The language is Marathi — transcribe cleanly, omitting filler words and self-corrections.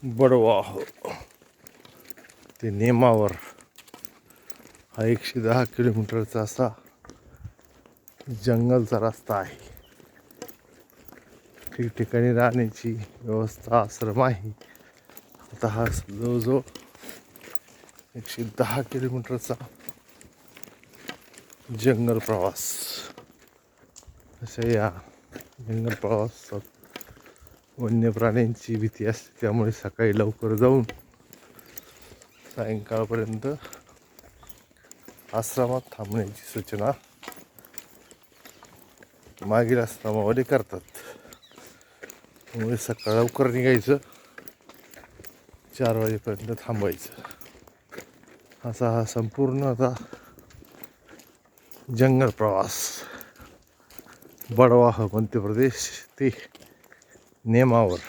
बडवाह ते नेमावर हा 110 किलोमीटरचा असा जंगलचा रस्ता आहे. ठिकठिकाणी राहण्याची व्यवस्था, आश्रम आहे. आता हा जवळजवळ 110 किलोमीटरचा जंगल प्रवास. अशा या जंगल प्रवासात वन्य प्राण्यांची भीती असते, त्यामुळे सकाळी लवकर जाऊन सायंकाळपर्यंत आश्रमात थांबण्याची सूचना मागील आश्रमामध्ये करतात. त्यामुळे सकाळ लवकर निघायचं, 4 वाजेपर्यंत थांबायचं. असा हा संपूर्ण आता जंगल प्रवास बडवाह मध्य प्रदेश ते नेमावर.